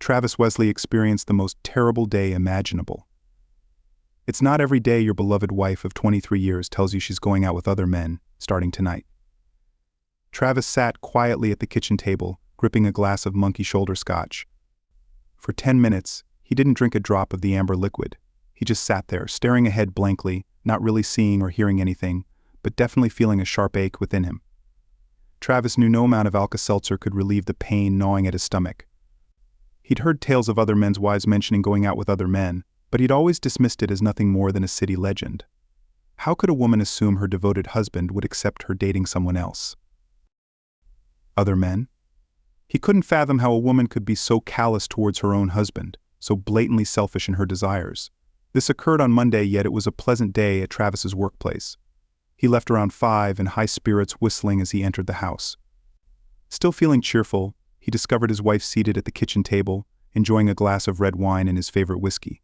Travis Wesley experienced the most terrible day imaginable. It's not every day your beloved wife of 23 years tells you she's going out with other men, starting tonight. Travis sat quietly at the kitchen table, gripping a glass of monkey shoulder scotch. For 10 minutes, he didn't drink a drop of the amber liquid. He just sat there, staring ahead blankly, not really seeing or hearing anything, but definitely feeling a sharp ache within him. Travis knew no amount of Alka-Seltzer could relieve the pain gnawing at his stomach. He'd heard tales of other men's wives mentioning going out with other men, but he'd always dismissed it as nothing more than a city legend. How could a woman assume her devoted husband would accept her dating someone else? Other men? He couldn't fathom how a woman could be so callous towards her own husband, so blatantly selfish in her desires. This occurred on Monday, yet it was a pleasant day at Travis's workplace. He left around 5 in high spirits, whistling as he entered the house. Still feeling cheerful, he discovered his wife seated at the kitchen table, enjoying a glass of red wine and his favorite whiskey.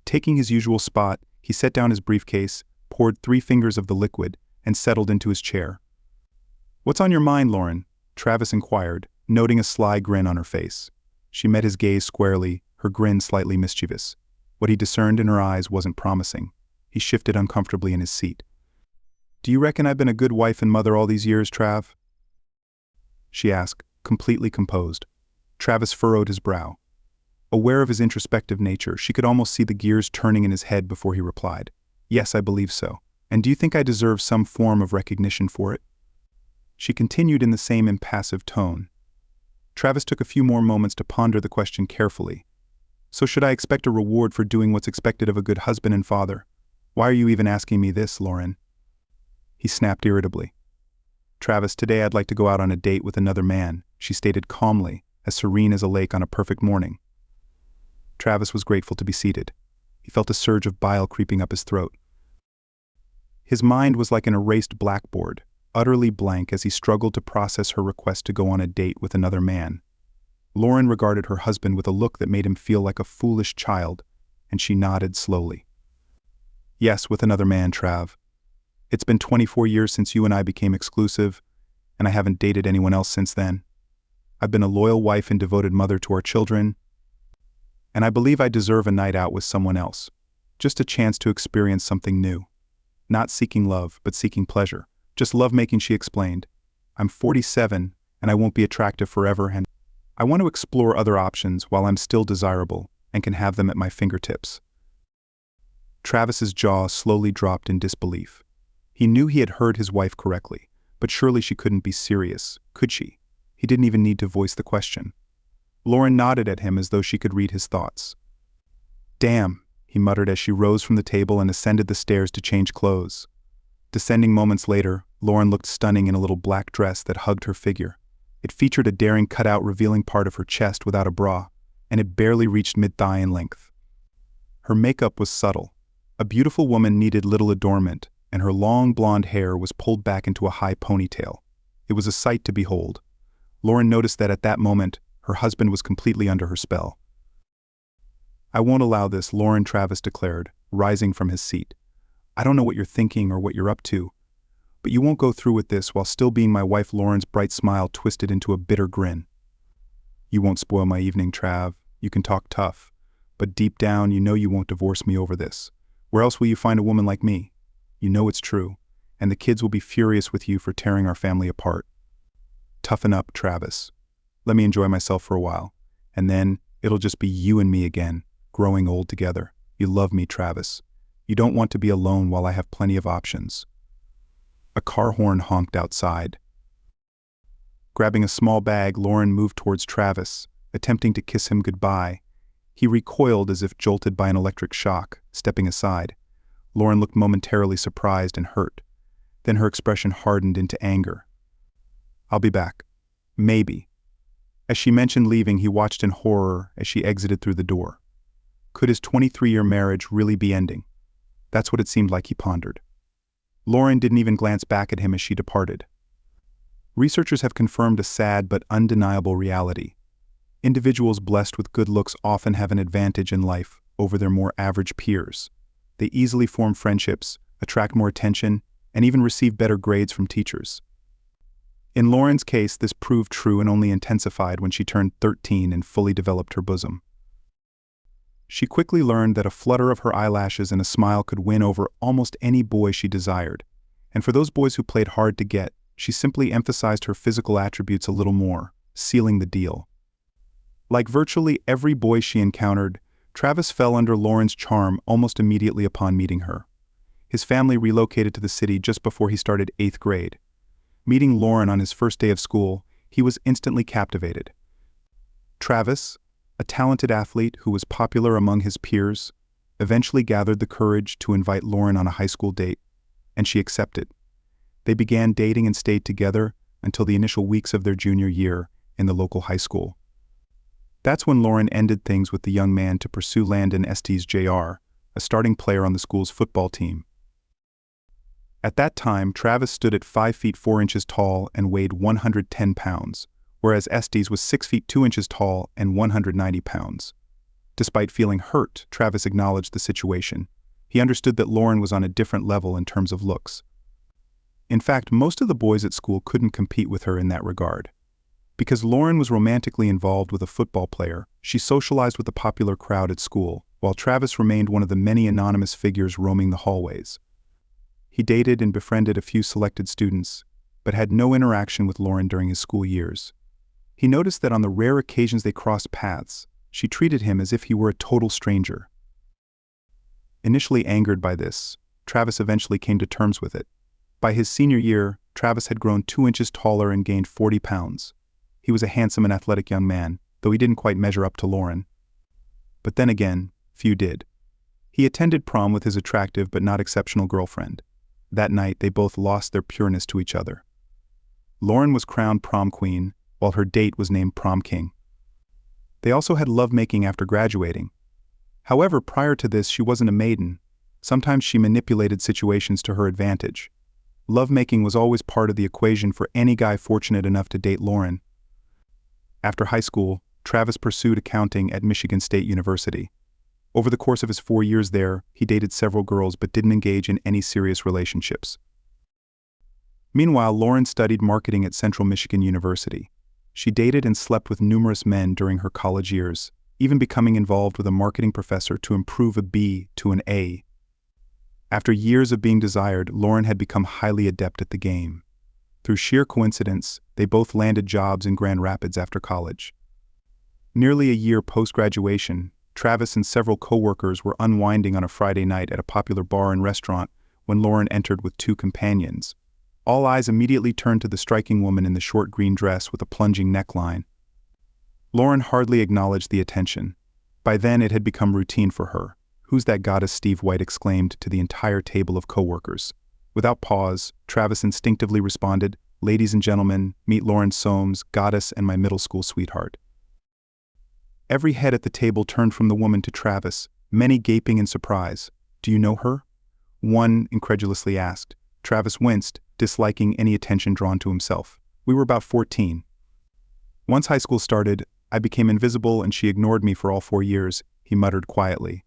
Taking his usual spot, he set down his briefcase, poured 3 fingers of the liquid, and settled into his chair. "What's on your mind, Lauren?" Travis inquired, noting a sly grin on her face. She met his gaze squarely, her grin slightly mischievous. What he discerned in her eyes wasn't promising. He shifted uncomfortably in his seat. "Do you reckon I've been a good wife and mother all these years, Trav?" she asked, completely composed. Travis furrowed his brow. Aware of his introspective nature, she could almost see the gears turning in his head before he replied. "Yes, I believe so. And do you think I deserve some form of recognition for it?" She continued in the same impassive tone. Travis took a few more moments to ponder the question carefully. "So should I expect a reward for doing what's expected of a good husband and father? Why are you even asking me this, Lauren?" He snapped irritably. "Travis, today I'd like to go out on a date with another man," she stated calmly, as serene as a lake on a perfect morning. Travis was grateful to be seated. He felt a surge of bile creeping up his throat. His mind was like an erased blackboard, utterly blank as he struggled to process her request to go on a date with another man. Lauren regarded her husband with a look that made him feel like a foolish child, and she nodded slowly. "Yes, with another man, Trav. It's been 24 years since you and I became exclusive, and I haven't dated anyone else since then. I've been a loyal wife and devoted mother to our children, and I believe I deserve a night out with someone else, just a chance to experience something new. Not seeking love, but seeking pleasure. Just lovemaking," she explained. "I'm 47, and I won't be attractive forever, and I want to explore other options while I'm still desirable and can have them at my fingertips." Travis's jaw slowly dropped in disbelief. He knew he had heard his wife correctly, but surely she couldn't be serious, could she? He didn't even need to voice the question. Lauren nodded at him as though she could read his thoughts. "Damn," he muttered as she rose from the table and ascended the stairs to change clothes. Descending moments later, Lauren looked stunning in a little black dress that hugged her figure. It featured a daring cutout revealing part of her chest without a bra, and it barely reached mid-thigh in length. Her makeup was subtle. A beautiful woman needed little adornment, and her long blonde hair was pulled back into a high ponytail. It was a sight to behold. Lauren noticed that at that moment, her husband was completely under her spell. "I won't allow this," Lauren Travis declared, rising from his seat. "I don't know what you're thinking or what you're up to, but you won't go through with this while still being my wife." Lauren's bright smile twisted into a bitter grin. "You won't spoil my evening, Trav. You can talk tough, but deep down you know you won't divorce me over this. Where else will you find a woman like me? You know it's true, and the kids will be furious with you for tearing our family apart. Toughen up, Travis. Let me enjoy myself for a while, and then it'll just be you and me again, growing old together. You love me, Travis. You don't want to be alone while I have plenty of options." A car horn honked outside. Grabbing a small bag, Lauren moved towards Travis, attempting to kiss him goodbye. He recoiled as if jolted by an electric shock, stepping aside. Lauren looked momentarily surprised and hurt. Then her expression hardened into anger. "I'll be back. Maybe." As she mentioned leaving, he watched in horror as she exited through the door. Could his 23-year marriage really be ending? That's what it seemed like, he pondered. Lauren didn't even glance back at him as she departed. Researchers have confirmed a sad but undeniable reality. Individuals blessed with good looks often have an advantage in life over their more average peers. They easily form friendships, attract more attention, and even receive better grades from teachers. In Lauren's case, this proved true and only intensified when she turned 13 and fully developed her bosom. She quickly learned that a flutter of her eyelashes and a smile could win over almost any boy she desired, and for those boys who played hard to get, she simply emphasized her physical attributes a little more, sealing the deal. Like virtually every boy she encountered, Travis fell under Lauren's charm almost immediately upon meeting her. His family relocated to the city just before he started 8th grade. Meeting Lauren on his first day of school, he was instantly captivated. Travis, a talented athlete who was popular among his peers, eventually gathered the courage to invite Lauren on a high school date, and she accepted. They began dating and stayed together until the initial weeks of their junior year in the local high school. That's when Lauren ended things with the young man to pursue Landon Estes Jr., a starting player on the school's football team. At that time, Travis stood at 5 feet 4 inches tall and weighed 110 pounds, whereas Estes was 6 feet 2 inches tall and 190 pounds. Despite feeling hurt, Travis acknowledged the situation. He understood that Lauren was on a different level in terms of looks. In fact, most of the boys at school couldn't compete with her in that regard. Because Lauren was romantically involved with a football player, she socialized with the popular crowd at school, while Travis remained one of the many anonymous figures roaming the hallways. He dated and befriended a few selected students, but had no interaction with Lauren during his school years. He noticed that on the rare occasions they crossed paths, she treated him as if he were a total stranger. Initially angered by this, Travis eventually came to terms with it. By his senior year, Travis had grown 2 inches taller and gained 40 pounds. He was a handsome and athletic young man, though he didn't quite measure up to Lauren. But then again, few did. He attended prom with his attractive but not exceptional girlfriend. That night, they both lost their pureness to each other. Lauren was crowned prom queen, while her date was named prom king. They also had lovemaking after graduating. However, prior to this, she wasn't a maiden. Sometimes she manipulated situations to her advantage. Lovemaking was always part of the equation for any guy fortunate enough to date Lauren. After high school, Travis pursued accounting at Michigan State University. Over the course of his 4 years there, he dated several girls but didn't engage in any serious relationships. Meanwhile, Lauren studied marketing at Central Michigan University. She dated and slept with numerous men during her college years, even becoming involved with a marketing professor to improve a B to an A. After years of being desired, Lauren had become highly adept at the game. Through sheer coincidence, they both landed jobs in Grand Rapids after college. Nearly a year post-graduation, Travis and several co-workers were unwinding on a Friday night at a popular bar and restaurant when Lauren entered with 2 companions. All eyes immediately turned to the striking woman in the short green dress with a plunging neckline. Lauren hardly acknowledged the attention. By then it had become routine for her. "Who's that goddess?" Steve White exclaimed to the entire table of co-workers. Without pause, Travis instinctively responded, "Ladies and gentlemen, meet Lauren Soames, goddess and my middle school sweetheart." Every head at the table turned from the woman to Travis, many gaping in surprise. "Do you know her?" one incredulously asked. Travis winced, disliking any attention drawn to himself. "We were about 14. Once high school started, I became invisible and she ignored me for all 4 years," he muttered quietly.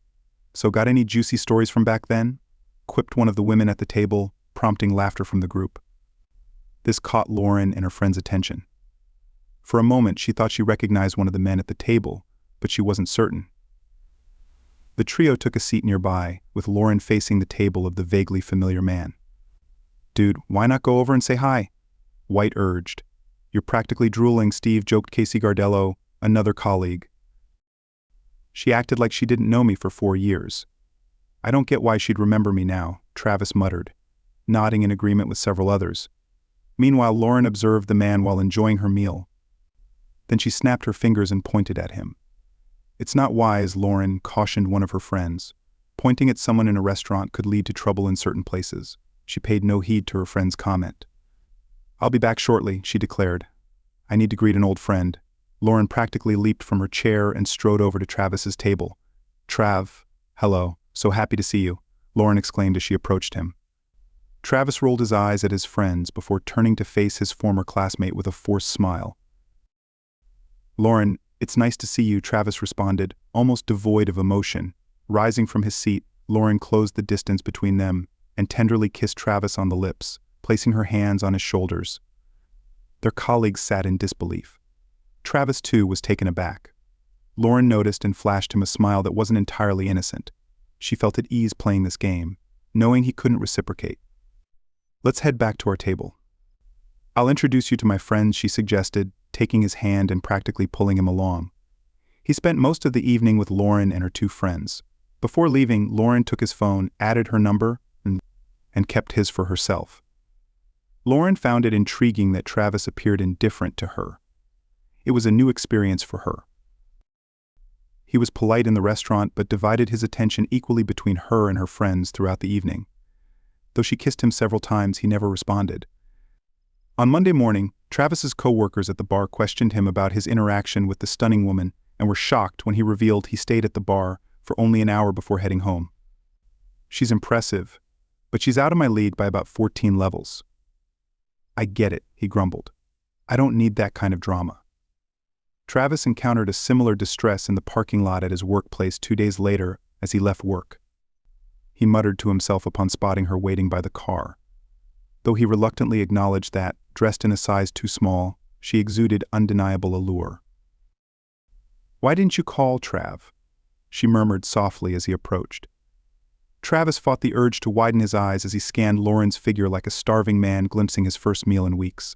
"So got any juicy stories from back then?" quipped one of the women at the table, prompting laughter from the group. This caught Lauren and her friend's attention. For a moment, she thought she recognized one of the men at the table, but she wasn't certain. The trio took a seat nearby, with Lauren facing the table of the vaguely familiar man. "Dude, why not go over and say hi?" White urged. "You're practically drooling," Steve joked Casey Gardello, another colleague. "She acted like she didn't know me for 4 years. I don't get why she'd remember me now," Travis muttered, nodding in agreement with several others. Meanwhile, Lauren observed the man while enjoying her meal. Then she snapped her fingers and pointed at him. "It's not wise," Lauren cautioned one of her friends. "Pointing at someone in a restaurant could lead to trouble in certain places." She paid no heed to her friend's comment. "I'll be back shortly," she declared. "I need to greet an old friend." Lauren practically leaped from her chair and strode over to Travis's table. "Trav, hello, so happy to see you," Lauren exclaimed as she approached him. Travis rolled his eyes at his friends before turning to face his former classmate with a forced smile. "Lauren, it's nice to see you," Travis responded, almost devoid of emotion. Rising from his seat, Lauren closed the distance between them and tenderly kissed Travis on the lips, placing her hands on his shoulders. Their colleagues sat in disbelief. Travis, too, was taken aback. Lauren noticed and flashed him a smile that wasn't entirely innocent. She felt at ease playing this game, knowing he couldn't reciprocate. "Let's head back to our table. I'll introduce you to my friends," she suggested, taking his hand and practically pulling him along. He spent most of the evening with Lauren and her two friends. Before leaving, Lauren took his phone, added her number, and kept his for herself. Lauren found it intriguing that Travis appeared indifferent to her. It was a new experience for her. He was polite in the restaurant but divided his attention equally between her and her friends throughout the evening. Though she kissed him several times, he never responded. On Monday morning, Travis's co-workers at the bar questioned him about his interaction with the stunning woman and were shocked when he revealed he stayed at the bar for only an hour before heading home. "She's impressive, but she's out of my league by about 14 levels. "I get it," he grumbled. "I don't need that kind of drama." Travis encountered a similar distress in the parking lot at his workplace 2 days later as he left work. He muttered to himself upon spotting her waiting by the car. Though he reluctantly acknowledged that, dressed in a size too small, she exuded undeniable allure. "Why didn't you call, Trav?" she murmured softly as he approached. Travis fought the urge to widen his eyes as he scanned Lauren's figure like a starving man glimpsing his first meal in weeks.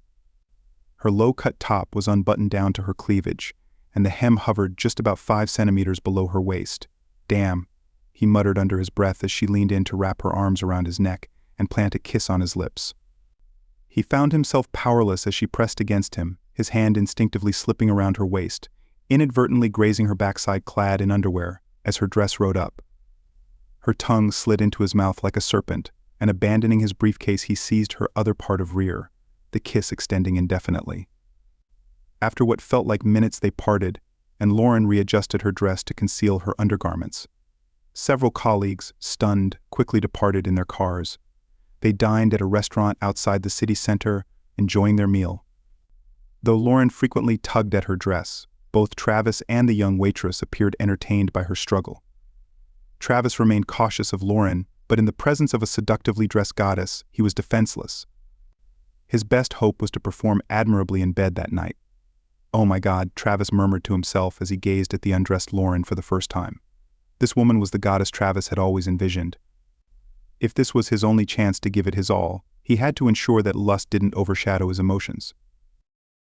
Her low-cut top was unbuttoned down to her cleavage, and the hem hovered just about 5 centimeters below her waist. "Damn," he muttered under his breath as she leaned in to wrap her arms around his neck and plant a kiss on his lips. He found himself powerless as she pressed against him, his hand instinctively slipping around her waist, inadvertently grazing her backside clad in underwear as her dress rode up. Her tongue slid into his mouth like a serpent, and abandoning his briefcase he seized her other part of rear, the kiss extending indefinitely. After what felt like minutes they parted, and Lauren readjusted her dress to conceal her undergarments. Several colleagues, stunned, quickly departed in their cars. They dined at a restaurant outside the city center, enjoying their meal. Though Lauren frequently tugged at her dress, both Travis and the young waitress appeared entertained by her struggle. Travis remained cautious of Lauren, but in the presence of a seductively dressed goddess, he was defenseless. His best hope was to perform admirably in bed that night. "Oh my God," Travis murmured to himself as he gazed at the undressed Lauren for the first time. This woman was the goddess Travis had always envisioned. If this was his only chance to give it his all, he had to ensure that lust didn't overshadow his emotions.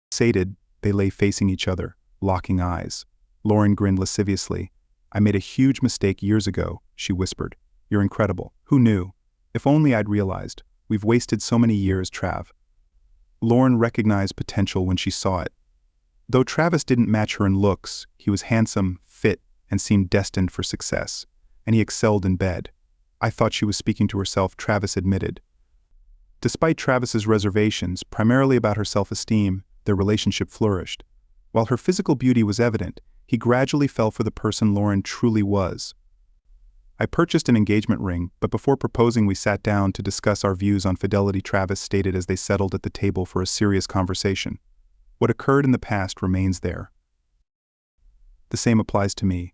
Sated, they lay facing each other, locking eyes. Lauren grinned lasciviously. "I made a huge mistake years ago," she whispered. "You're incredible. Who knew? If only I'd realized. We've wasted so many years, Trav." Lauren recognized potential when she saw it. Though Travis didn't match her in looks, he was handsome, fit, and seemed destined for success, and he excelled in bed. "I thought she was speaking to herself," Travis admitted. Despite Travis's reservations, primarily about her self-esteem, their relationship flourished. While her physical beauty was evident, he gradually fell for the person Lauren truly was. "I purchased an engagement ring, but before proposing we sat down to discuss our views on fidelity," Travis stated as they settled at the table for a serious conversation. "What occurred in the past remains there. The same applies to me,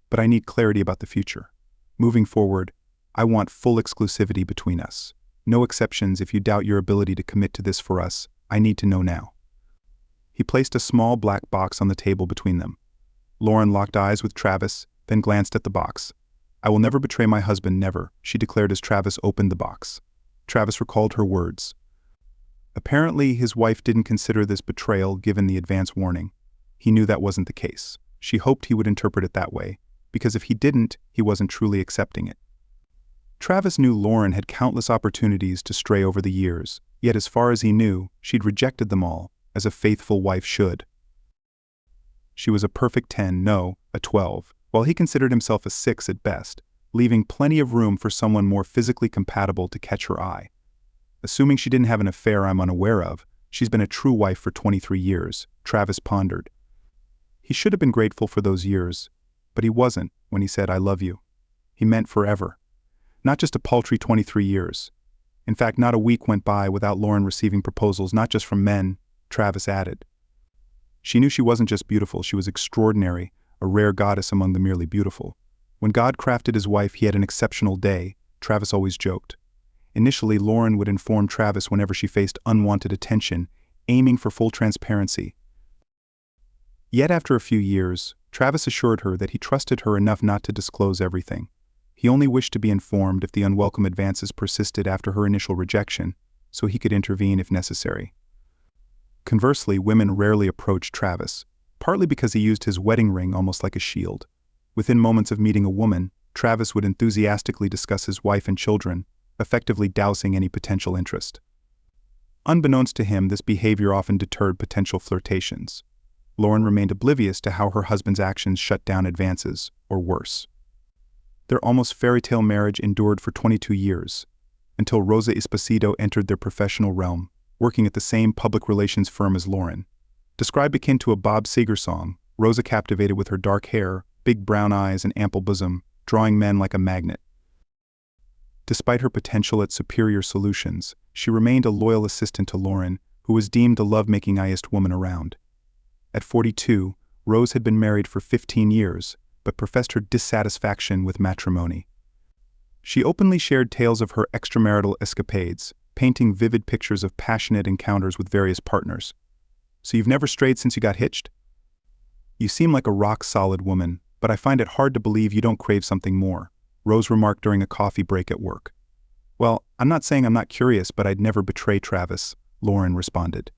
but I need clarity about the future. Moving forward, I want full exclusivity between us. No exceptions. If you doubt your ability to commit to this for us, I need to know now." He placed a small black box on the table between them. Lauren locked eyes with Travis, then glanced at the box. "I will never betray my husband, never," she declared as Travis opened the box. Travis recalled her words. Apparently, his wife didn't consider this betrayal given the advance warning. He knew that wasn't the case. She hoped he would interpret it that way, because if he didn't, he wasn't truly accepting it. Travis knew Lauren had countless opportunities to stray over the years, yet as far as he knew, she'd rejected them all, as a faithful wife should. She was a perfect 10, no, a 12, while he considered himself a 6 at best, leaving plenty of room for someone more physically compatible to catch her eye. Assuming she didn't have an affair I'm unaware of, she's been a true wife for 23 years, Travis pondered. He should have been grateful for those years, but he wasn't when he said, "I love you." He meant forever. Not just a paltry 23 years. In fact, not a week went by without Lauren receiving proposals, not just from men, Travis added. She knew she wasn't just beautiful, she was extraordinary, a rare goddess among the merely beautiful. When God crafted his wife, he had an exceptional day, Travis always joked. Initially, Lauren would inform Travis whenever she faced unwanted attention, aiming for full transparency. Yet after a few years, Travis assured her that he trusted her enough not to disclose everything. He only wished to be informed if the unwelcome advances persisted after her initial rejection, so he could intervene if necessary. Conversely, women rarely approached Travis, partly because he used his wedding ring almost like a shield. Within moments of meeting a woman, Travis would enthusiastically discuss his wife and children, effectively dousing any potential interest. Unbeknownst to him, this behavior often deterred potential flirtations. Lauren remained oblivious to how her husband's actions shut down advances, or worse. Their almost fairy-tale marriage endured for 22 years, until Rosa Esposito entered their professional realm, working at the same public relations firm as Lauren. Described akin to a Bob Seger song, Rosa captivated with her dark hair, big brown eyes, and ample bosom, drawing men like a magnet. Despite her potential at superior solutions, she remained a loyal assistant to Lauren, who was deemed the love-making-iest woman around. At 42, Rose had been married for 15 years, but professed her dissatisfaction with matrimony. She openly shared tales of her extramarital escapades, painting vivid pictures of passionate encounters with various partners. "So you've never strayed since you got hitched? You seem like a rock-solid woman, but I find it hard to believe you don't crave something more," Rose remarked during a coffee break at work. "Well, I'm not saying I'm not curious, but I'd never betray Travis," Lauren responded.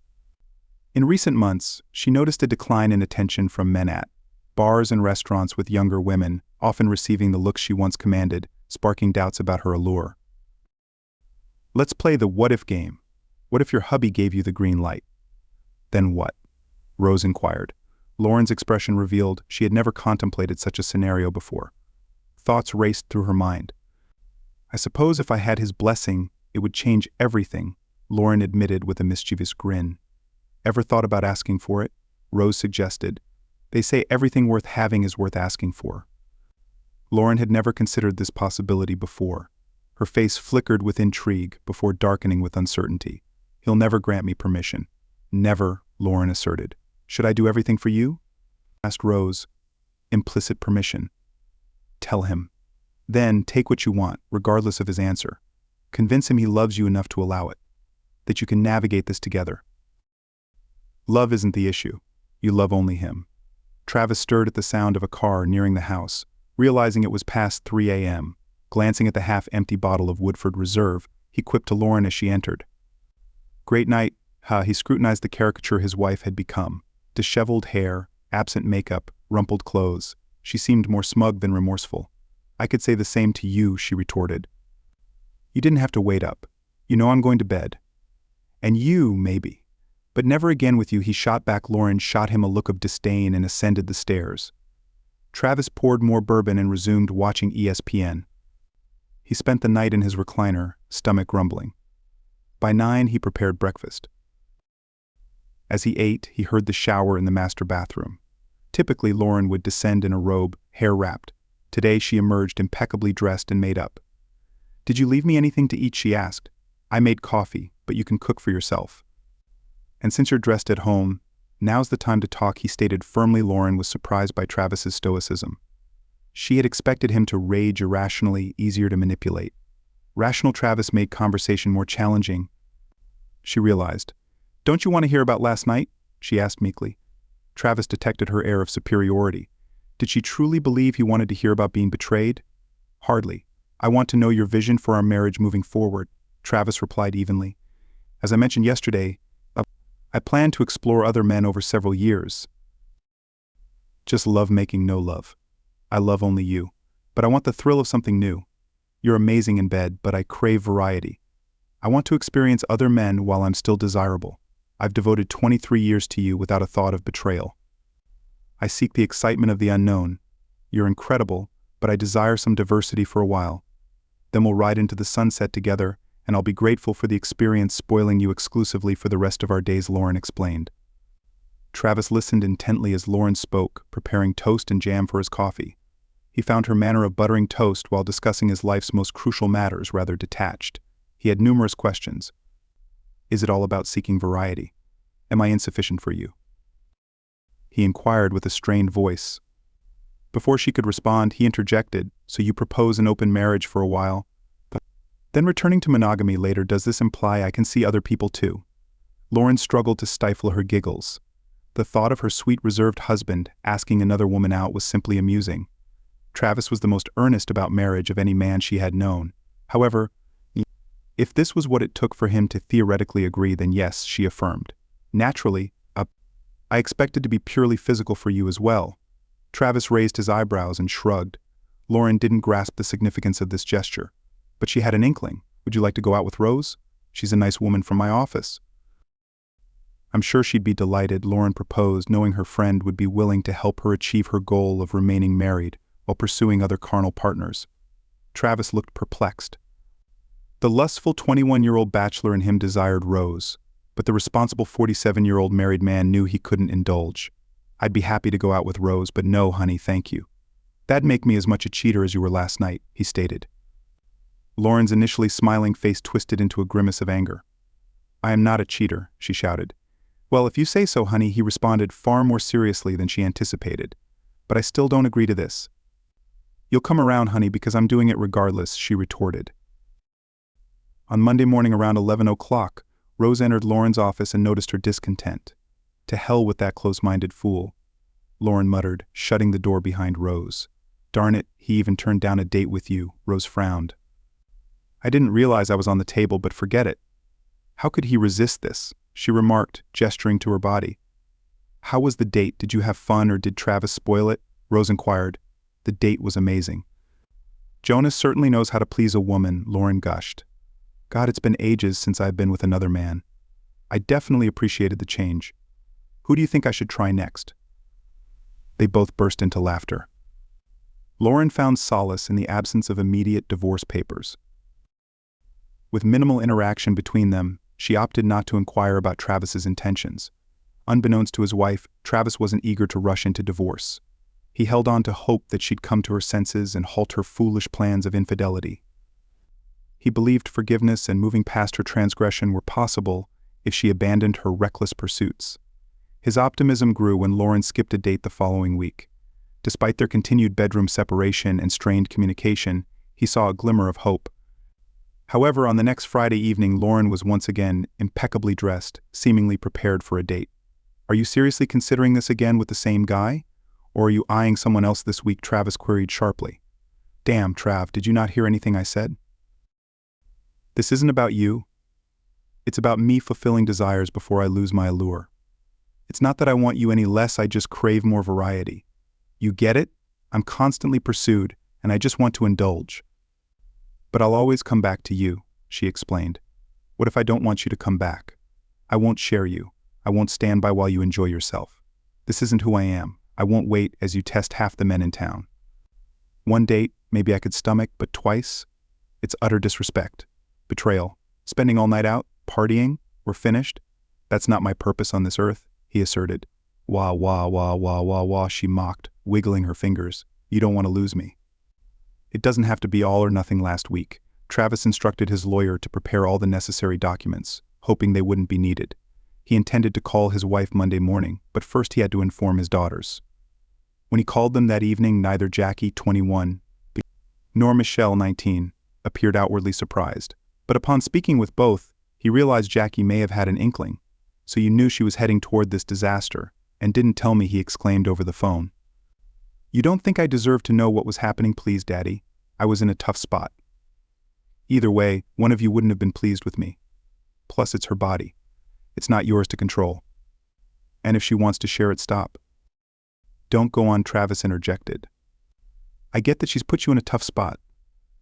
In recent months, she noticed a decline in attention from men at bars and restaurants with younger women, often receiving the looks she once commanded, sparking doubts about her allure. "Let's play the what-if game. What if your hubby gave you the green light?" "Then what?" Rose inquired. Lauren's expression revealed she had never contemplated such a scenario before. Thoughts raced through her mind. "I suppose if I had his blessing, it would change everything," Lauren admitted with a mischievous grin. "Ever thought about asking for it?" Rose suggested. "They say everything worth having is worth asking for." Lauren had never considered this possibility before. Her face flickered with intrigue before darkening with uncertainty. "He'll never grant me permission." "Never," Lauren asserted. "Should I do everything for you?" asked Rose. "Implicit permission." "Tell him. Then take what you want, regardless of his answer. Convince him he loves you enough to allow it. That you can navigate this together. Love isn't the issue. You love only him." Travis stirred at the sound of a car nearing the house, realizing it was past 3 a.m. Glancing at the half-empty bottle of Woodford Reserve, he quipped to Lauren as she entered. "Great night." He scrutinized the caricature his wife had become. Disheveled hair, absent makeup, rumpled clothes. She seemed more smug than remorseful. "I could say the same to you," she retorted. "You didn't have to wait up. You know I'm going to bed." "And you, maybe. But never again with you," he shot back. Lauren shot him a look of disdain and ascended the stairs. Travis poured more bourbon and resumed watching ESPN. He spent the night in his recliner, stomach grumbling. By 9, he prepared breakfast. As he ate, he heard the shower in the master bathroom. Typically, Lauren would descend in a robe, hair wrapped. Today, she emerged impeccably dressed and made up. "Did you leave me anything to eat?" she asked. "I made coffee, but you can cook for yourself." "And since you're dressed at home, now's the time to talk," he stated firmly. Lauren was surprised by Travis's stoicism. She had expected him to rage irrationally, easier to manipulate. Rational Travis made conversation more challenging. She realized. "Don't you want to hear about last night?" she asked meekly. Travis detected her air of superiority. Did she truly believe he wanted to hear about being betrayed? "Hardly. I want to know your vision for our marriage moving forward," Travis replied evenly. "As I mentioned yesterday, I plan to explore other men over several years. Just love making no love. I love only you. But I want the thrill of something new. You're amazing in bed, but I crave variety. I want to experience other men while I'm still desirable. I've devoted 23 years to you without a thought of betrayal. I seek the excitement of the unknown. You're incredible, but I desire some diversity for a while. Then we'll ride into the sunset together, and I'll be grateful for the experience spoiling you exclusively for the rest of our days," Lauren explained. Travis listened intently as Lauren spoke, preparing toast and jam for his coffee. He found her manner of buttering toast while discussing his life's most crucial matters rather detached. He had numerous questions. "Is it all about seeking variety? Am I insufficient for you?" he inquired with a strained voice. Before she could respond, he interjected, "So you propose an open marriage for a while, but then returning to monogamy later? Does this imply I can see other people too?" Lauren struggled to stifle her giggles. The thought of her sweet reserved husband asking another woman out was simply amusing. Travis was the most earnest about marriage of any man she had known. However, if this was what it took for him to theoretically agree, then yes, she affirmed. Naturally, I expected to be purely physical for you as well. Travis raised his eyebrows and shrugged. Lauren didn't grasp the significance of this gesture, but she had an inkling. Would you like to go out with Rose? She's a nice woman from my office. I'm sure she'd be delighted, Lauren proposed, knowing her friend would be willing to help her achieve her goal of remaining married while pursuing other carnal partners. Travis looked perplexed. The lustful 21-year-old bachelor in him desired Rose, but the responsible 47-year-old married man knew he couldn't indulge. I'd be happy to go out with Rose, but no, honey, thank you. That'd make me as much a cheater as you were last night, he stated. Lauren's initially smiling face twisted into a grimace of anger. I am not a cheater, she shouted. Well, if you say so, honey, he responded far more seriously than she anticipated. But I still don't agree to this. You'll come around, honey, because I'm doing it regardless, she retorted. On Monday morning around 11 o'clock, Rose entered Lauren's office and noticed her discontent. To hell with that close-minded fool, Lauren muttered, shutting the door behind Rose. Darn it, he even turned down a date with you, Rose frowned. I didn't realize I was on the table, but forget it. How could he resist this? She remarked, gesturing to her body. How was the date? Did you have fun or did Travis spoil it? Rose inquired. The date was amazing. Jonas certainly knows how to please a woman, Lauren gushed. God, it's been ages since I've been with another man. I definitely appreciated the change. Who do you think I should try next? They both burst into laughter. Lauren found solace in the absence of immediate divorce papers. With minimal interaction between them, she opted not to inquire about Travis's intentions. Unbeknownst to his wife, Travis wasn't eager to rush into divorce. He held on to hope that she'd come to her senses and halt her foolish plans of infidelity. He believed forgiveness and moving past her transgression were possible if she abandoned her reckless pursuits. His optimism grew when Lauren skipped a date the following week. Despite their continued bedroom separation and strained communication, he saw a glimmer of hope. However, on the next Friday evening, Lauren was once again impeccably dressed, seemingly prepared for a date. Are you seriously considering this again with the same guy? Or are you eyeing someone else this week? Travis queried sharply. Damn, Trav, did you not hear anything I said? This isn't about you. It's about me fulfilling desires before I lose my allure. It's not that I want you any less, I just crave more variety. You get it? I'm constantly pursued, and I just want to indulge. But I'll always come back to you, she explained. What if I don't want you to come back? I won't share you. I won't stand by while you enjoy yourself. This isn't who I am. I won't wait as you test half the men in town. One date, maybe I could stomach, but twice? It's utter disrespect. Betrayal. Spending all night out, partying, we're finished? That's not my purpose on this earth, he asserted. Wah, wah, wah, wah, wah, wah, she mocked, wiggling her fingers. You don't want to lose me. It doesn't have to be all or nothing. Last week, Travis instructed his lawyer to prepare all the necessary documents, hoping they wouldn't be needed. He intended to call his wife Monday morning, but first he had to inform his daughters. When he called them that evening, neither Jackie, 21, nor Michelle, 19, appeared outwardly surprised. But upon speaking with both, he realized Jackie may have had an inkling. So you knew she was heading toward this disaster, and didn't tell me, he exclaimed over the phone. You don't think I deserve to know what was happening, please, Daddy? I was in a tough spot. Either way, one of you wouldn't have been pleased with me. Plus, it's her body. It's not yours to control. And if she wants to share it, stop. Don't go on, Travis interjected. I get that she's put you in a tough spot,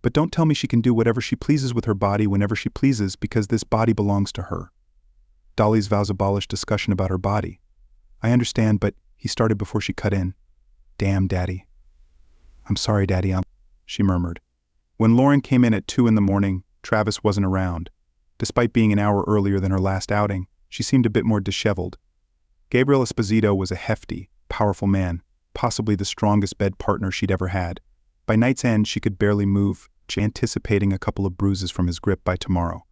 but don't tell me she can do whatever she pleases with her body whenever she pleases, because this body belongs to her. Dolly's vows abolished discussion about her body. I understand, but he started before she cut in. Damn, Daddy. I'm sorry, Daddy, she murmured. When Lauren came in at 2 a.m, Travis wasn't around. Despite being an hour earlier than her last outing, she seemed a bit more disheveled. Gabriel Esposito was a hefty, powerful man, possibly the strongest bed partner she'd ever had. By night's end, she could barely move, anticipating a couple of bruises from his grip by tomorrow.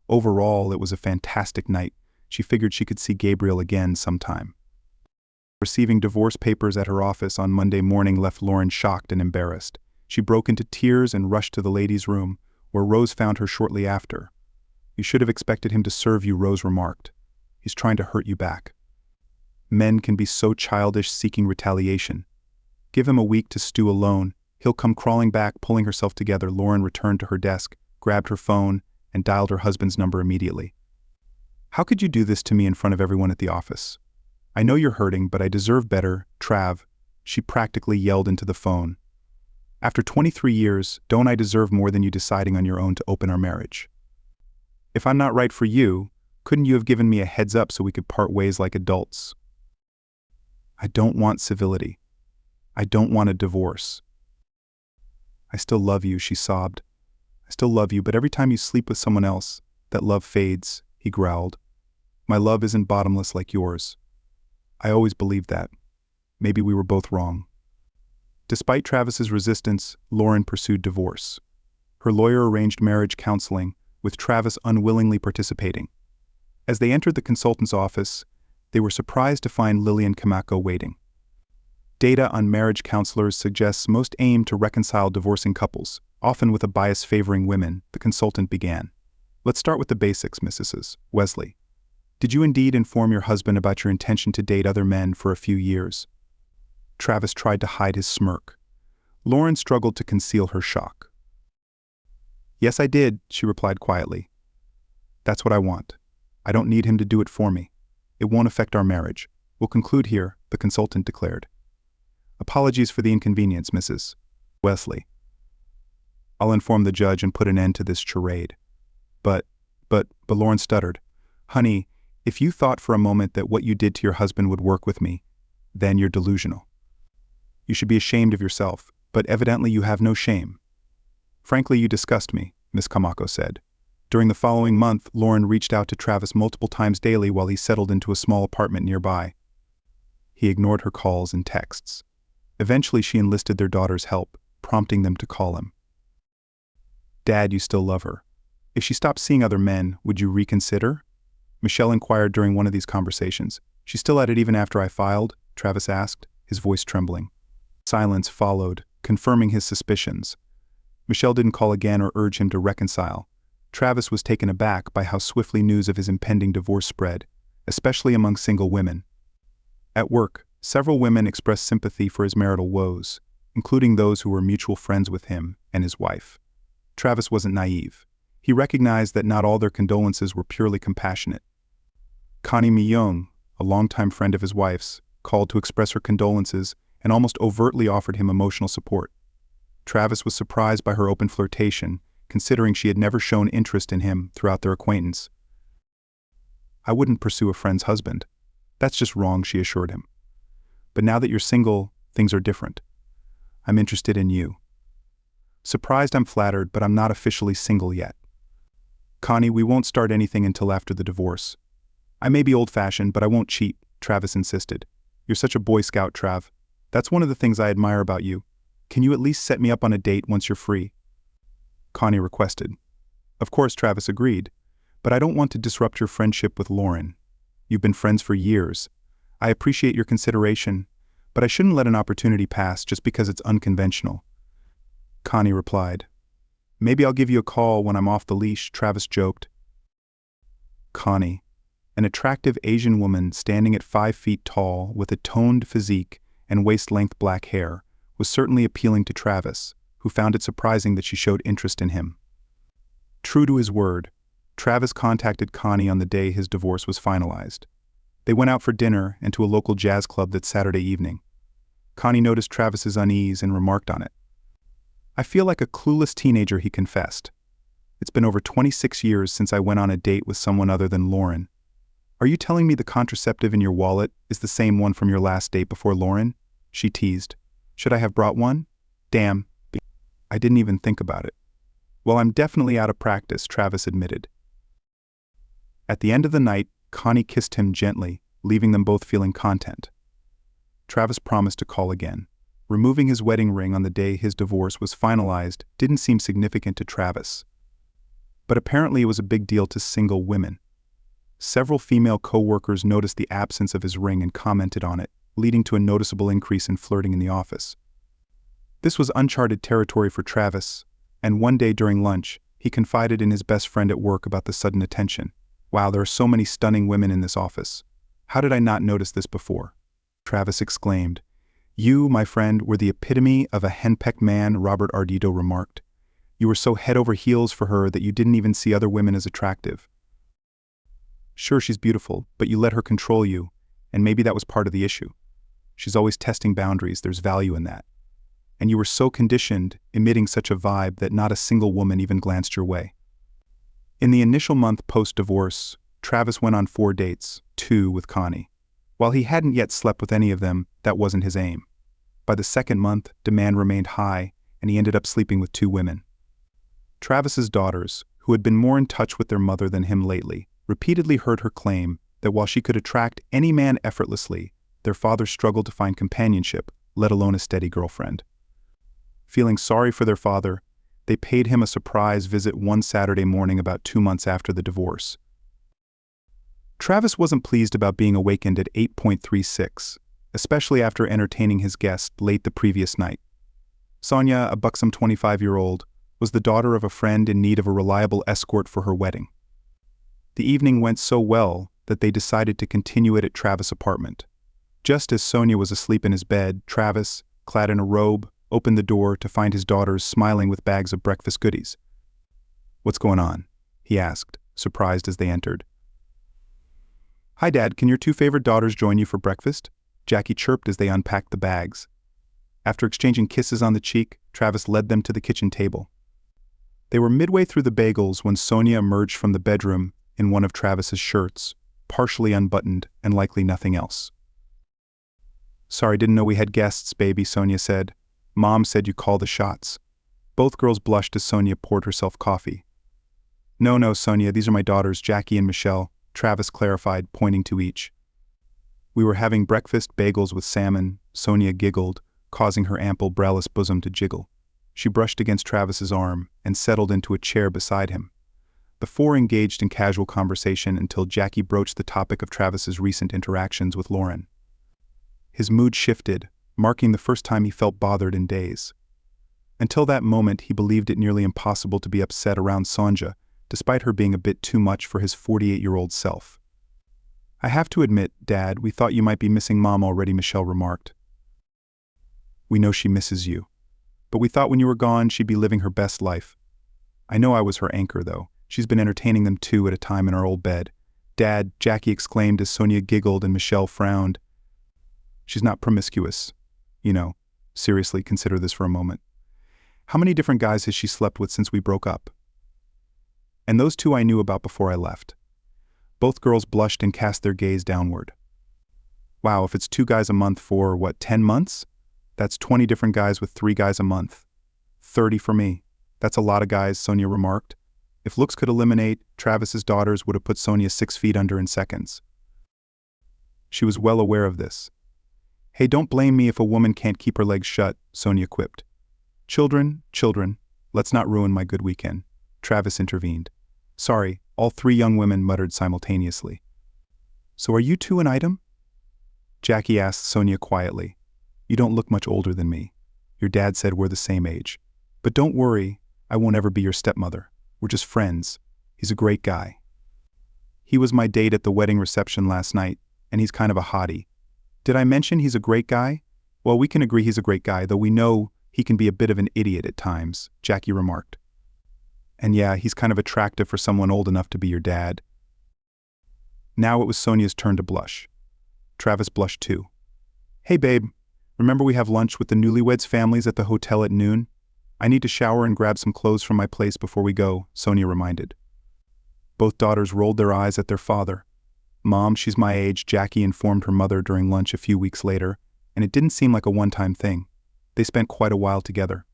Overall, it was a fantastic night. She figured she could see Gabriel again sometime. Receiving divorce papers at her office on Monday morning left Lauren shocked and embarrassed. She broke into tears and rushed to the ladies' room, where Rose found her shortly after. You should have expected him to serve you, Rose remarked. He's trying to hurt you back. Men can be so childish, seeking retaliation. Give him a week to stew alone. He'll come crawling back, pulling herself together. Lauren returned to her desk, grabbed her phone, and dialed her husband's number immediately. How could you do this to me in front of everyone at the office? I know you're hurting, but I deserve better, Trav, she practically yelled into the phone. After 23 years, don't I deserve more than you deciding on your own to open our marriage? If I'm not right for you, couldn't you have given me a heads up so we could part ways like adults? I don't want civility. I don't want a divorce. I still love you, she sobbed. I still love you, but every time you sleep with someone else, that love fades, he growled. My love isn't bottomless like yours. I always believed that. Maybe we were both wrong. Despite Travis's resistance, Lauren pursued divorce. Her lawyer arranged marriage counseling, with Travis unwillingly participating. As they entered the consultant's office, they were surprised to find Lillian Kamako waiting. Data on marriage counselors suggests most aim to reconcile divorcing couples, often with a bias favoring women, the consultant began. Let's start with the basics, Mrs. Wesley. Did you indeed inform your husband about your intention to date other men for a few years? Travis tried to hide his smirk. Lauren struggled to conceal her shock. Yes, I did, she replied quietly. That's what I want. I don't need him to do it for me. It won't affect our marriage. We'll conclude here, the consultant declared. Apologies for the inconvenience, Mrs. Wesley. I'll inform the judge and put an end to this charade. But Lauren stuttered. Honey, if you thought for a moment that what you did to your husband would work with me, then you're delusional. You should be ashamed of yourself, but evidently you have no shame. Frankly, you disgust me, Miss Kamako said. During the following month, Lauren reached out to Travis multiple times daily while he settled into a small apartment nearby. He ignored her calls and texts. Eventually, she enlisted their daughter's help, prompting them to call him. Dad, you still love her. If she stopped seeing other men, would you reconsider? Michelle inquired during one of these conversations. She's still at it even after I filed? Travis asked, his voice trembling. Silence followed, confirming his suspicions. Michelle didn't call again or urge him to reconcile. Travis was taken aback by how swiftly news of his impending divorce spread, especially among single women. At work, several women expressed sympathy for his marital woes, including those who were mutual friends with him and his wife. Travis wasn't naive. He recognized that not all their condolences were purely compassionate. Connie Myung, a longtime friend of his wife's, called to express her condolences and almost overtly offered him emotional support. Travis was surprised by her open flirtation, considering she had never shown interest in him throughout their acquaintance. I wouldn't pursue a friend's husband. That's just wrong, she assured him. But now that you're single, things are different. I'm interested in you. Surprised, I'm flattered, but I'm not officially single yet. Connie, we won't start anything until after the divorce. I may be old-fashioned, but I won't cheat, Travis insisted. You're such a Boy Scout, Trav. That's one of the things I admire about you. Can you at least set me up on a date once you're free? Connie requested. Of course, Travis agreed, but I don't want to disrupt your friendship with Lauren. You've been friends for years. I appreciate your consideration, but I shouldn't let an opportunity pass just because it's unconventional. Connie replied. Maybe I'll give you a call when I'm off the leash, Travis joked. Connie, an attractive Asian woman standing at 5 feet tall with a toned physique and waist-length black hair, was certainly appealing to Travis, who found it surprising that she showed interest in him. True to his word, Travis contacted Connie on the day his divorce was finalized. They went out for dinner and to a local jazz club that Saturday evening. Connie noticed Travis's unease and remarked on it. I feel like a clueless teenager, he confessed. It's been over 26 years since I went on a date with someone other than Lauren. Are you telling me the contraceptive in your wallet is the same one from your last date before Lauren? She teased. Should I have brought one? Damn, I didn't even think about it. Well, I'm definitely out of practice, Travis admitted. At the end of the night, Connie kissed him gently, leaving them both feeling content. Travis promised to call again. Removing his wedding ring on the day his divorce was finalized didn't seem significant to Travis. But apparently it was a big deal to single women. Several female co-workers noticed the absence of his ring and commented on it, leading to a noticeable increase in flirting in the office. This was uncharted territory for Travis, and one day during lunch, he confided in his best friend at work about the sudden attention. Wow, there are so many stunning women in this office. How did I not notice this before? Travis exclaimed. You, my friend, were the epitome of a henpecked man, Robert Ardito remarked. You were so head over heels for her that you didn't even see other women as attractive. Sure, she's beautiful, but you let her control you, and maybe that was part of the issue. She's always testing boundaries, there's value in that. And you were so conditioned, emitting such a vibe that not a single woman even glanced your way. In the initial month post-divorce, Travis went on 4 dates, 2 with Connie. While he hadn't yet slept with any of them, that wasn't his aim. By the second month, demand remained high, and he ended up sleeping with 2 women. Travis's daughters, who had been more in touch with their mother than him lately, repeatedly heard her claim that while she could attract any man effortlessly, their father struggled to find companionship, let alone a steady girlfriend. Feeling sorry for their father, they paid him a surprise visit one Saturday morning about 2 months after the divorce. Travis wasn't pleased about being awakened at 8:36, especially after entertaining his guest late the previous night. Sonia, a buxom 25-year-old, was the daughter of a friend in need of a reliable escort for her wedding. The evening went so well that they decided to continue it at Travis' apartment. Just as Sonia was asleep in his bed, Travis, clad in a robe, opened the door to find his daughters smiling with bags of breakfast goodies. "What's going on?" he asked, surprised as they entered. "Hi, Dad, can your 2 favorite daughters join you for breakfast?" Jackie chirped as they unpacked the bags. After exchanging kisses on the cheek, Travis led them to the kitchen table. They were midway through the bagels when Sonia emerged from the bedroom in one of Travis's shirts, partially unbuttoned and likely nothing else. "Sorry, didn't know we had guests, baby," Sonia said. "Mom said you call the shots." Both girls blushed as Sonia poured herself coffee. No, Sonia, these are my daughters, Jackie and Michelle," Travis clarified, pointing to each. "We were having breakfast bagels with salmon," Sonia giggled, causing her ample braless bosom to jiggle. She brushed against Travis's arm and settled into a chair beside him. The 4 engaged in casual conversation until Jackie broached the topic of Travis's recent interactions with Lauren. His mood shifted, marking the first time he felt bothered in days. Until that moment, he believed it nearly impossible to be upset around Sonja, despite her being a bit too much for his 48-year-old self. "I have to admit, Dad, we thought you might be missing Mom already," Michelle remarked. "We know she misses you. But we thought when you were gone, she'd be living her best life. I know I was her anchor, though. She's been entertaining them 2 at a time in our old bed." "Dad," Jackie exclaimed as Sonia giggled and Michelle frowned. "She's not promiscuous. You know, seriously, consider this for a moment. How many different guys has she slept with since we broke up? And those 2 I knew about before I left." Both girls blushed and cast their gaze downward. "Wow, if it's 2 guys a month for, 10 months? That's 20 different guys with 3 guys a month. 30 for me. That's a lot of guys," Sonia remarked. If looks could eliminate, Travis's daughters would have put Sonia 6 feet under in seconds. She was well aware of this. "Hey, don't blame me if a woman can't keep her legs shut," Sonia quipped. Children, let's not ruin my good weekend," Travis intervened. "Sorry," all 3 young women muttered simultaneously. "So are you 2 an item?" Jackie asked Sonia quietly. "You don't look much older than me. Your dad said we're the same age. But don't worry, I won't ever be your stepmother. We're just friends. He's a great guy. He was my date at the wedding reception last night, and he's kind of a hottie. Did I mention he's a great guy? Well, we can agree he's a great guy, though we know he can be a bit of an idiot at times," Jackie remarked. "And yeah, he's kind of attractive for someone old enough to be your dad." Now it was Sonia's turn to blush. Travis blushed too. "Hey babe, remember we have lunch with the newlyweds' families at the hotel at noon? I need to shower and grab some clothes from my place before we go," Sonia reminded. Both daughters rolled their eyes at their father. "Mom, she's my age," Jackie informed her mother during lunch a few weeks later, and it didn't seem like a one-time thing. They spent quite a while together.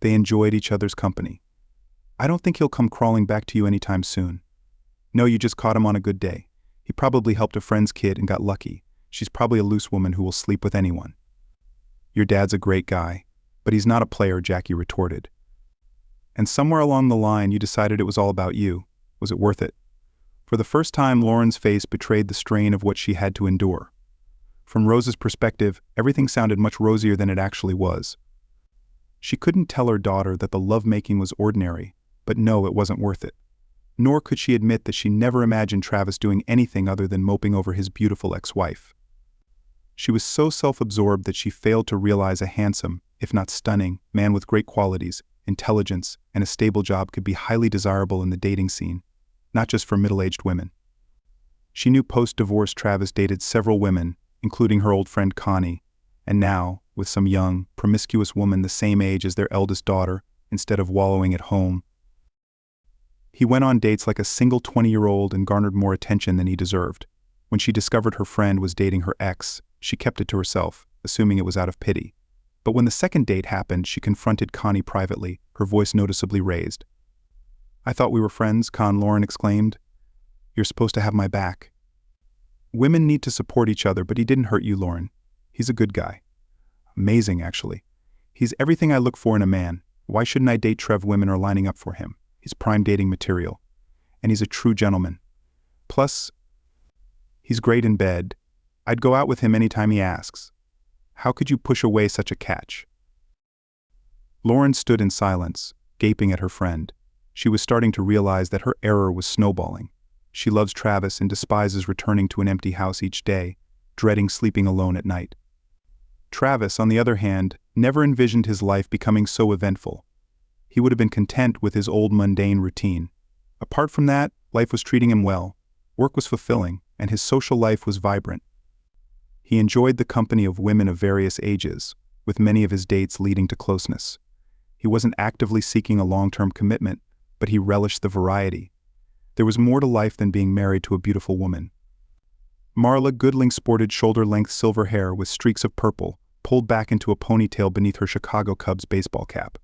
They enjoyed each other's company. "I don't think he'll come crawling back to you anytime soon." "No, you just caught him on a good day. He probably helped a friend's kid and got lucky. She's probably a loose woman who will sleep with anyone." "Your dad's a great guy, but he's not a player," Jackie retorted. "And somewhere along the line you decided it was all about you. Was it worth it?" For the first time, Lauren's face betrayed the strain of what she had to endure. From Rose's perspective, everything sounded much rosier than it actually was. She couldn't tell her daughter that the lovemaking was ordinary, but no, it wasn't worth it. nor could she admit that she never imagined Travis doing anything other than moping over his beautiful ex-wife. She was so self-absorbed that she failed to realize a handsome, if not stunning, man with great qualities, intelligence, and a stable job could be highly desirable in the dating scene, not just for middle-aged women. She knew post-divorce Travis dated several women, including her old friend Connie, and now, with some young, promiscuous woman the same age as their eldest daughter, instead of wallowing at home. He went on dates like a single 20-year-old and garnered more attention than he deserved. When she discovered her friend was dating her ex, she kept it to herself, assuming it was out of pity. But when the second date happened, she confronted Connie privately, her voice noticeably raised. "I thought we were friends," Lauren exclaimed. "You're supposed to have my back." "Women need to support each other, but he didn't hurt you, Lauren. He's a good guy." "Amazing, actually. He's everything I look for in a man. Why shouldn't I date Trev? Women are lining up for him. He's prime dating material. And he's a true gentleman. Plus, he's great in bed. I'd go out with him anytime he asks. How could you push away such a catch?" Lauren stood in silence, gaping at her friend. She was starting to realize that her error was snowballing. She loves Travis and despises returning to an empty house each day, dreading sleeping alone at night. Travis, on the other hand, never envisioned his life becoming so eventful. He would have been content with his old mundane routine. Apart from that, life was treating him well, work was fulfilling, and his social life was vibrant. He enjoyed the company of women of various ages, with many of his dates leading to closeness. He wasn't actively seeking a long-term commitment, but he relished the variety. There was more to life than being married to a beautiful woman. Marla Goodling sported shoulder-length silver hair with streaks of purple, pulled back into a ponytail beneath her Chicago Cubs baseball cap.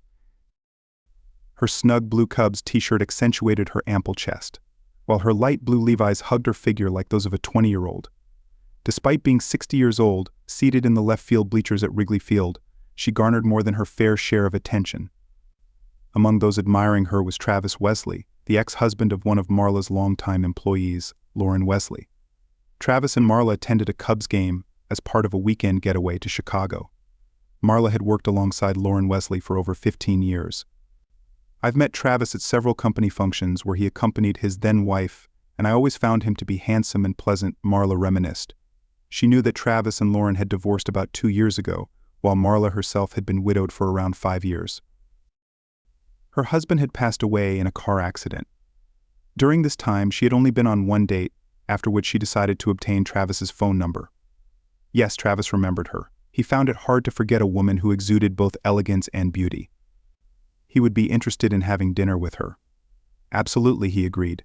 Her snug blue Cubs t-shirt accentuated her ample chest, while her light blue Levi's hugged her figure like those of a 20-year-old. Despite being 60 years old, seated in the left field bleachers at Wrigley Field, she garnered more than her fair share of attention. Among those admiring her was Travis Wesley, the ex-husband of one of Marla's longtime employees, Lauren Wesley. Travis and Marla attended a Cubs game as part of a weekend getaway to Chicago. Marla had worked alongside Lauren Wesley for over 15 years. "I've met Travis at several company functions where he accompanied his then-wife, and I always found him to be handsome and pleasant," Marla reminisced. She knew that Travis and Lauren had divorced about 2 years ago, while Marla herself had been widowed for around 5 years. Her husband had passed away in a car accident. During this time, she had only been on one date, after which she decided to obtain Travis's phone number. Yes, Travis remembered her. He found it hard to forget a woman who exuded both elegance and beauty. He would be interested in having dinner with her. Absolutely, he agreed.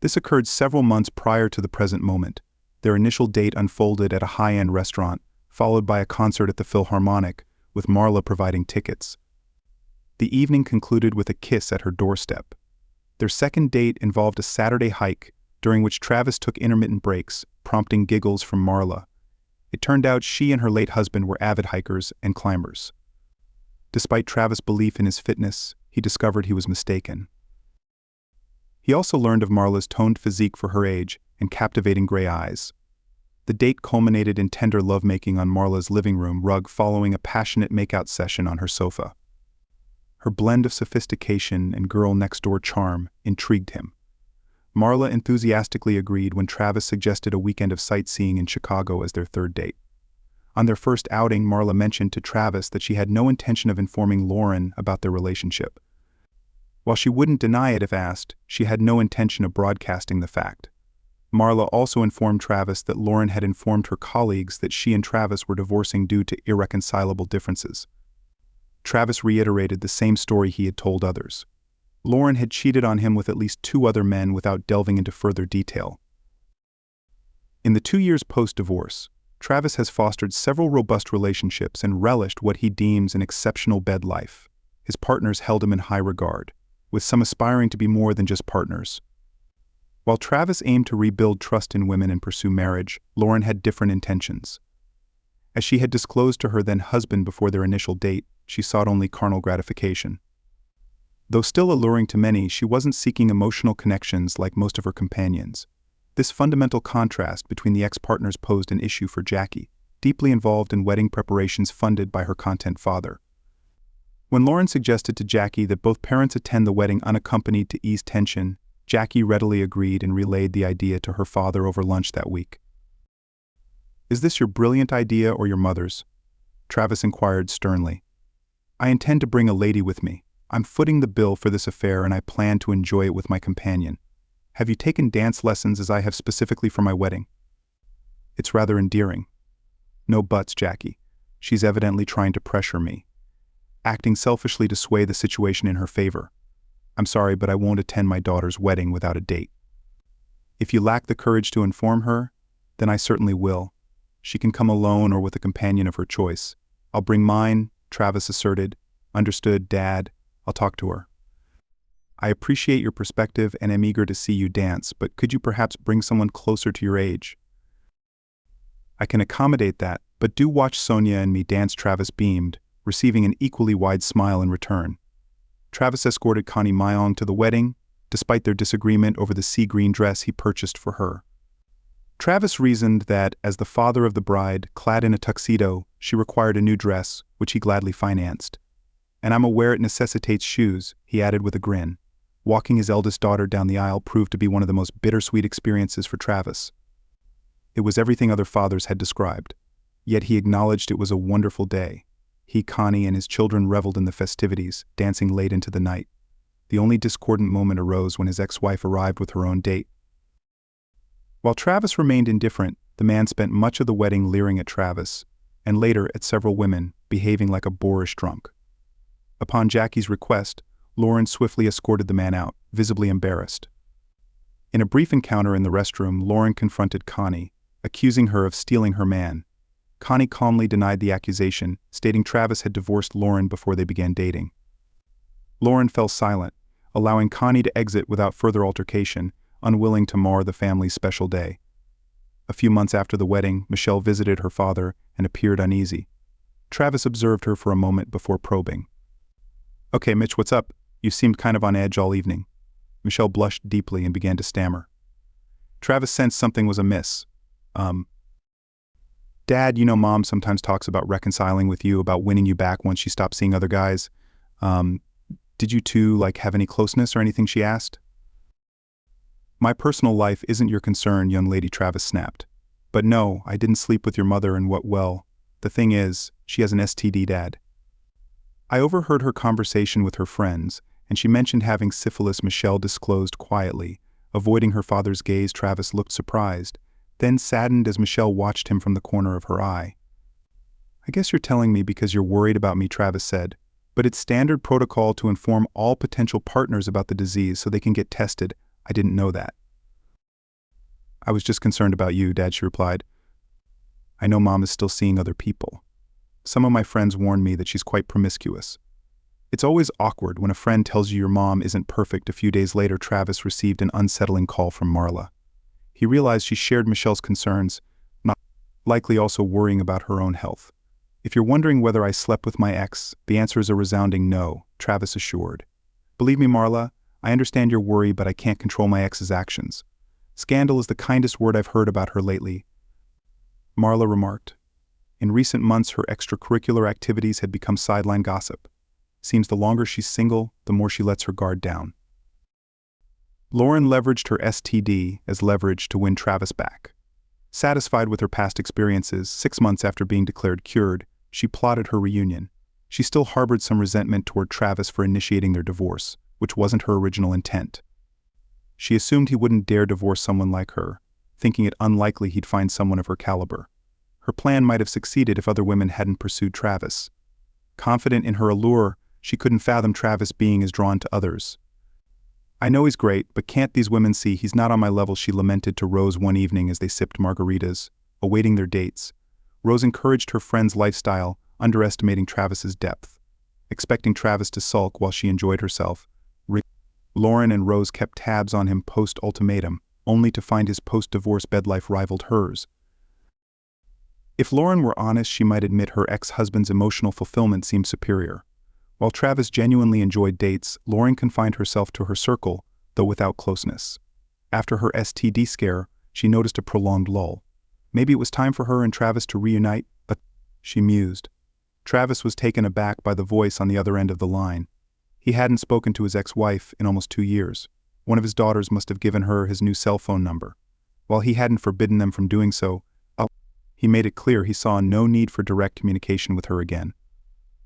This occurred several months prior to the present moment. Their initial date unfolded at a high-end restaurant, followed by a concert at the Philharmonic, with Marla providing tickets. The evening concluded with a kiss at her doorstep. Their second date involved a Saturday hike, during which Travis took intermittent breaks, prompting giggles from Marla. It turned out she and her late husband were avid hikers and climbers. Despite Travis' belief in his fitness, he discovered he was mistaken. He also learned of Marla's toned physique for her age and captivating gray eyes. The date culminated in tender lovemaking on Marla's living room rug following a passionate makeout session on her sofa. Her blend of sophistication and girl-next-door charm intrigued him. Marla enthusiastically agreed when Travis suggested a weekend of sightseeing in Chicago as their third date. On their first outing, Marla mentioned to Travis that she had no intention of informing Lauren about their relationship. While she wouldn't deny it if asked, she had no intention of broadcasting the fact. Marla also informed Travis that Lauren had informed her colleagues that she and Travis were divorcing due to irreconcilable differences. Travis reiterated the same story he had told others. Lauren had cheated on him with at least 2 other men without delving into further detail. In the 2 years post-divorce, Travis has fostered several robust relationships and relished what he deems an exceptional bed life. His partners held him in high regard, with some aspiring to be more than just partners. While Travis aimed to rebuild trust in women and pursue marriage, Lauren had different intentions. As she had disclosed to her then-husband before their initial date, she sought only carnal gratification. Though still alluring to many, she wasn't seeking emotional connections like most of her companions. This fundamental contrast between the ex-partners posed an issue for Jackie, deeply involved in wedding preparations funded by her content father. When Lauren suggested to Jackie that both parents attend the wedding unaccompanied to ease tension, Jackie readily agreed and relayed the idea to her father over lunch that week. "Is this your brilliant idea or your mother's?" Travis inquired sternly. "I intend to bring a lady with me. I'm footing the bill for this affair and I plan to enjoy it with my companion. Have you taken dance lessons as I have specifically for my wedding?" "It's rather endearing." "No buts, Jackie. She's evidently trying to pressure me, acting selfishly to sway the situation in her favor. I'm sorry, but I won't attend my daughter's wedding without a date." "If you lack the courage to inform her, then I certainly will. She can come alone or with a companion of her choice." "I'll bring mine," Travis asserted. "Understood, Dad. I'll talk to her." "I appreciate your perspective and am eager to see you dance, but could you perhaps bring someone closer to your age?" "I can accommodate that, but do watch Sonia and me dance," Travis beamed, receiving an equally wide smile in return. Travis escorted Connie Mayong to the wedding, despite their disagreement over the sea green dress he purchased for her. Travis reasoned that, as the father of the bride, clad in a tuxedo, she required a new dress, which he gladly financed. "And I'm aware it necessitates shoes," he added with a grin. Walking his eldest daughter down the aisle proved to be one of the most bittersweet experiences for Travis. It was everything other fathers had described, yet he acknowledged it was a wonderful day. He, Connie, and his children reveled in the festivities, dancing late into the night. The only discordant moment arose when his ex-wife arrived with her own date. While Travis remained indifferent, the man spent much of the wedding leering at Travis, and later at several women, behaving like a boorish drunk. Upon Jackie's request, Lauren swiftly escorted the man out, visibly embarrassed. In a brief encounter in the restroom, Lauren confronted Connie, accusing her of stealing her man. Connie calmly denied the accusation, stating Travis had divorced Lauren before they began dating. Lauren fell silent, allowing Connie to exit without further altercation, unwilling to mar the family's special day. A few months after the wedding, Michelle visited her father and appeared uneasy. Travis observed her for a moment before probing. "Okay, Mitch, what's up? You seemed kind of on edge all evening." Michelle blushed deeply and began to stammer. Travis sensed something was amiss. "Dad, you know Mom sometimes talks about reconciling with you, about winning you back once she stops seeing other guys. Did you two, have any closeness or anything?" she asked. "My personal life isn't your concern," young lady, Travis snapped. "But no, I didn't sleep with your mother and the thing is, she has an STD, Dad." "I overheard her conversation with her friends, and she mentioned having syphilis," Michelle disclosed quietly. Avoiding her father's gaze, Travis looked surprised, then saddened as Michelle watched him from the corner of her eye. "I guess you're telling me because you're worried about me," Travis said, "but it's standard protocol to inform all potential partners about the disease so they can get tested. I didn't know that." "I was just concerned about you, Dad," she replied. "I know Mom is still seeing other people. Some of my friends warned me that she's quite promiscuous." It's always awkward when a friend tells you your mom isn't perfect. A few days later, Travis received an unsettling call from Marla. He realized she shared Michelle's concerns, not likely also worrying about her own health. "If you're wondering whether I slept with my ex, the answer is a resounding no," Travis assured. "Believe me, Marla, I understand your worry, but I can't control my ex's actions. Scandal is the kindest word I've heard about her lately," Marla remarked. In recent months, her extracurricular activities had become sideline gossip. Seems the longer she's single, the more she lets her guard down. Lauren leveraged her STD as leverage to win Travis back. Satisfied with her past experiences, 6 months after being declared cured, she plotted her reunion. She still harbored some resentment toward Travis for initiating their divorce, which wasn't her original intent. She assumed he wouldn't dare divorce someone like her, thinking it unlikely he'd find someone of her caliber. Her plan might have succeeded if other women hadn't pursued Travis. Confident in her allure, she couldn't fathom Travis being as drawn to others. "I know he's great, but can't these women see he's not on my level?" she lamented to Rose one evening as they sipped margaritas, awaiting their dates. Rose encouraged her friend's lifestyle, underestimating Travis's depth. Expecting Travis to sulk while she enjoyed herself, Lauren and Rose kept tabs on him post-ultimatum, only to find his post-divorce bed life rivaled hers. If Lauren were honest, she might admit her ex-husband's emotional fulfillment seemed superior. While Travis genuinely enjoyed dates, Lauren confined herself to her circle, though without closeness. After her STD scare, she noticed a prolonged lull. Maybe it was time for her and Travis to reunite, but she mused. Travis was taken aback by the voice on the other end of the line. He hadn't spoken to his ex-wife in almost 2 years. One of his daughters must have given her his new cell phone number. While he hadn't forbidden them from doing so, he made it clear he saw no need for direct communication with her again.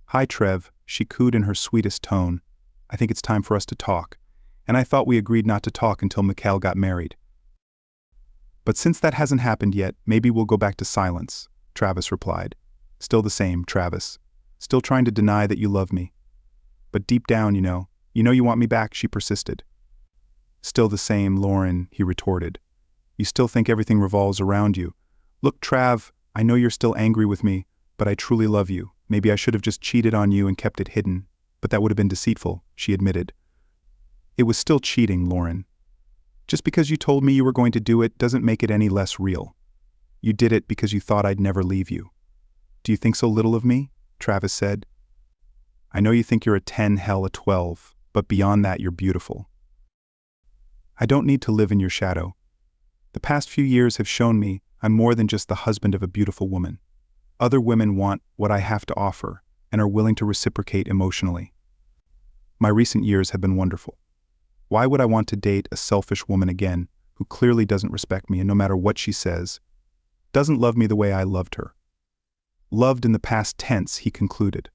"Hi, Trev," she cooed in her sweetest tone. "I think it's time for us to talk. And I thought we agreed not to talk until Mikhail got married." "But since that hasn't happened yet, maybe we'll go back to silence," Travis replied. "Still the same, Travis. Still trying to deny that you love me. But deep down, you know you want me back," she persisted. "Still the same, Lauren," he retorted. "You still think everything revolves around you. Look, Trav, I know you're still angry with me, but I truly love you. Maybe I should have just cheated on you and kept it hidden, but that would have been deceitful," she admitted. "It was still cheating, Lauren. Just because you told me you were going to do it doesn't make it any less real. You did it because you thought I'd never leave you. Do you think so little of me?" Travis said. "I know you think you're a 10, hell a 12, but beyond that you're beautiful. I don't need to live in your shadow. The past few years have shown me I'm more than just the husband of a beautiful woman. Other women want what I have to offer and are willing to reciprocate emotionally. My recent years have been wonderful. Why would I want to date a selfish woman again who clearly doesn't respect me and no matter what she says, doesn't love me the way I loved her?" Loved in the past tense, he concluded.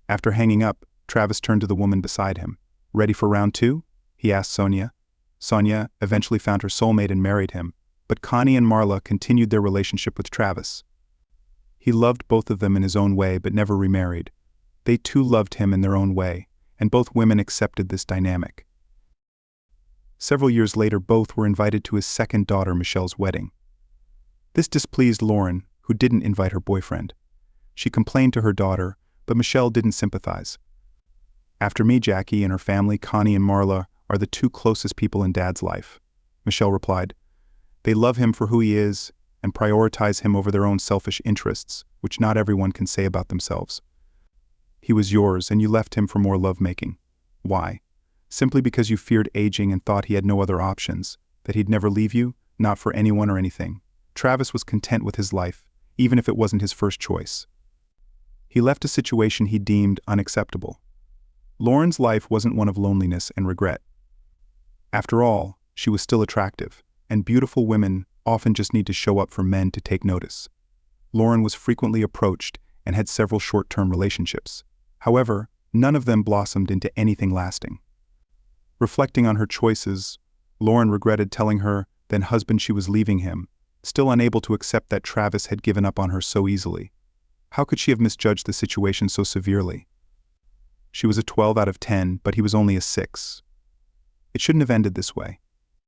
After hanging up, Travis turned to the woman beside him. "Ready for round 2? He asked Sonia. Sonia eventually found her soulmate and married him, but Connie and Marla continued their relationship with Travis. He loved both of them in his own way but never remarried. They too loved him in their own way, and both women accepted this dynamic. Several years later, both were invited to his second daughter Michelle's wedding. This displeased Lauren, who didn't invite her boyfriend. She complained to her daughter, but Michelle didn't sympathize. "After me, Jackie and her family, Connie and Marla, are the two closest people in Dad's life," Michelle replied. "They love him for who he is and prioritize him over their own selfish interests, which not everyone can say about themselves. He was yours and you left him for more lovemaking. Why? Simply because you feared aging and thought he had no other options, that he'd never leave you, not for anyone or anything. Travis was content with his life, even if it wasn't his first choice. He left a situation he deemed unacceptable. Lauren's life wasn't one of loneliness and regret. After all, she was still attractive, and beautiful women often just need to show up for men to take notice. Lauren was frequently approached and had several short-term relationships. However, none of them blossomed into anything lasting. Reflecting on her choices, Lauren regretted telling her then-husband she was leaving him, still unable to accept that Travis had given up on her so easily. How could she have misjudged the situation so severely? She was a 12 out of 10, but he was only a 6. It shouldn't have ended this way.